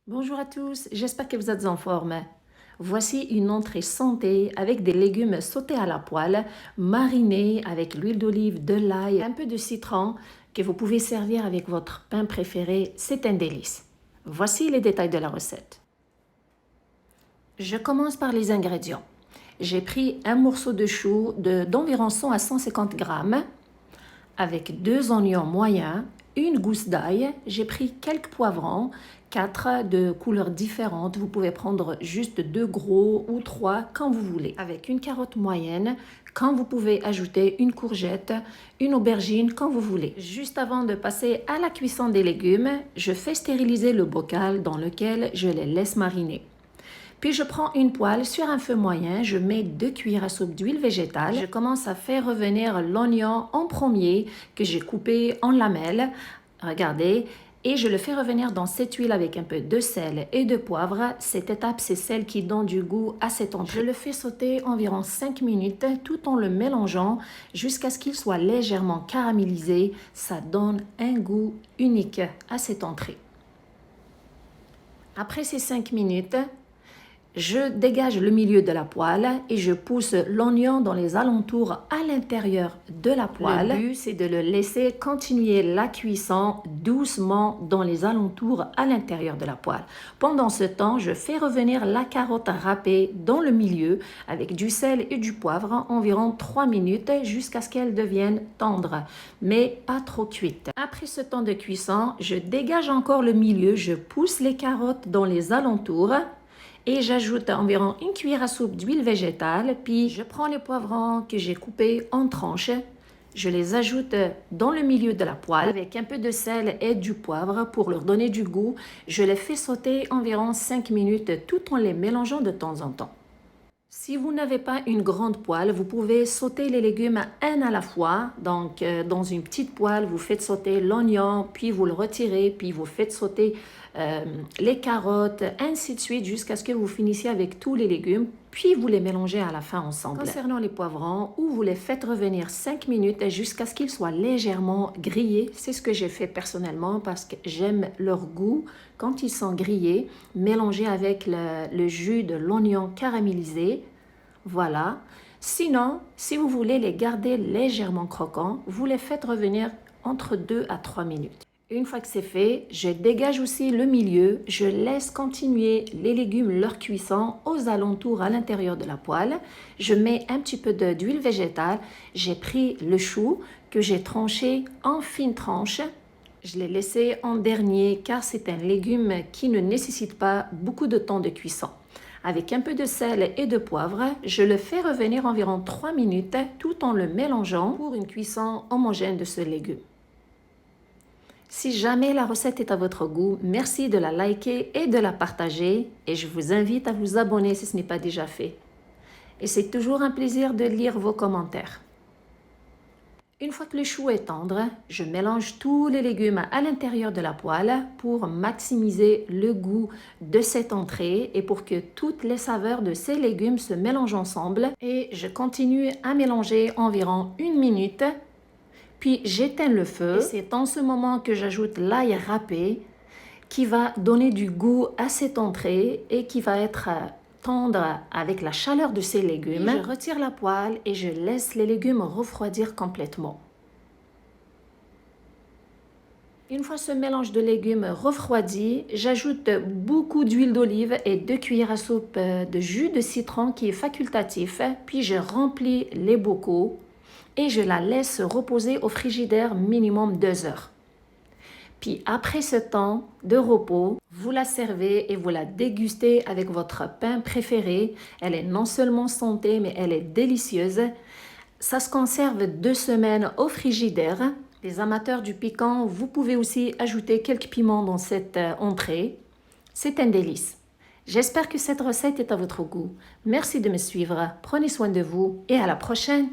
Bonjour à tous, j'espère que vous êtes en forme. Voici une entrée santé avec des légumes sautés à la poêle, marinés avec l'huile d'olive, de l'ail, un peu de citron que vous pouvez servir avec votre pain préféré. C'est un délice. Voici les détails de la recette. Je commence par les ingrédients. J'ai pris un morceau de chou d'environ 100 à 150 grammes avec 2 oignons moyens, une gousse d'ail, j'ai pris quelques poivrons, 4 de couleurs différentes. Vous pouvez prendre juste 2 gros ou 3 quand vous voulez. Avec une carotte moyenne, quand vous pouvez ajouter une courgette, une aubergine quand vous voulez. Juste avant de passer à la cuisson des légumes, je fais stériliser le bocal dans lequel je les laisse mariner. Puis je prends une poêle sur un feu moyen, je mets 2 cuillères à soupe d'huile végétale. Je commence à faire revenir l'oignon en premier que j'ai coupé en lamelles. Regardez. Et je le fais revenir dans cette huile avec un peu de sel et de poivre. Cette étape, c'est celle qui donne du goût à cette entrée. Je le fais sauter environ 5 minutes tout en le mélangeant jusqu'à ce qu'il soit légèrement caramélisé. Ça donne un goût unique à cette entrée. Après ces 5 minutes, je dégage le milieu de la poêle et je pousse l'oignon dans les alentours à l'intérieur de la poêle. Le but, c'est de le laisser continuer la cuisson doucement dans les alentours à l'intérieur de la poêle. Pendant ce temps, je fais revenir la carotte râpée dans le milieu avec du sel et du poivre environ 3 minutes jusqu'à ce qu'elle devienne tendre, mais pas trop cuite. Après ce temps de cuisson, je dégage encore le milieu, je pousse les carottes dans les alentours. Et j'ajoute environ une cuillère à soupe d'huile végétale, puis je prends les poivrons que j'ai coupés en tranches, je les ajoute dans le milieu de la poêle avec un peu de sel et du poivre pour leur donner du goût. Je les fais sauter environ 5 minutes tout en les mélangeant de temps en temps. Si vous n'avez pas une grande poêle, vous pouvez sauter les légumes un à la fois. Donc, dans une petite poêle, vous faites sauter l'oignon, puis vous le retirez, puis vous faites sauter les carottes, ainsi de suite, jusqu'à ce que vous finissiez avec tous les légumes, puis vous les mélangez à la fin ensemble. Concernant les poivrons, vous les faites revenir 5 minutes jusqu'à ce qu'ils soient légèrement grillés. C'est ce que j'ai fait personnellement parce que j'aime leur goût quand ils sont grillés, mélangés avec le jus de l'oignon caramélisé. Voilà. Sinon, si vous voulez les garder légèrement croquants, vous les faites revenir entre 2 à 3 minutes. Une fois que c'est fait, je dégage aussi le milieu, je laisse continuer les légumes leur cuisson aux alentours à l'intérieur de la poêle. Je mets un petit peu d'huile végétale, j'ai pris le chou que j'ai tranché en fines tranches. Je l'ai laissé en dernier car c'est un légume qui ne nécessite pas beaucoup de temps de cuisson. Avec un peu de sel et de poivre, je le fais revenir environ 3 minutes tout en le mélangeant pour une cuisson homogène de ce légume. Si jamais la recette est à votre goût, merci de la liker et de la partager et je vous invite à vous abonner si ce n'est pas déjà fait. Et c'est toujours un plaisir de lire vos commentaires. Une fois que le chou est tendre, je mélange tous les légumes à l'intérieur de la poêle pour maximiser le goût de cette entrée et pour que toutes les saveurs de ces légumes se mélangent ensemble. Et je continue à mélanger environ 1 minute. Puis j'éteins le feu. Et c'est en ce moment que j'ajoute l'ail râpé qui va donner du goût à cette entrée et qui va être tendre avec la chaleur de ces légumes. Et je retire la poêle et je laisse les légumes refroidir complètement. Une fois ce mélange de légumes refroidi, j'ajoute beaucoup d'huile d'olive et 2 cuillères à soupe de jus de citron qui est facultatif. Puis je remplis les bocaux et je la laisse reposer au frigidaire minimum 2 heures. Puis après ce temps de repos, vous la servez et vous la dégustez avec votre pain préféré. Elle est non seulement santé, mais elle est délicieuse. Ça se conserve 2 semaines au frigidaire. Les amateurs du piquant, vous pouvez aussi ajouter quelques piments dans cette entrée. C'est un délice. J'espère que cette recette est à votre goût. Merci de me suivre. Prenez soin de vous et à la prochaine.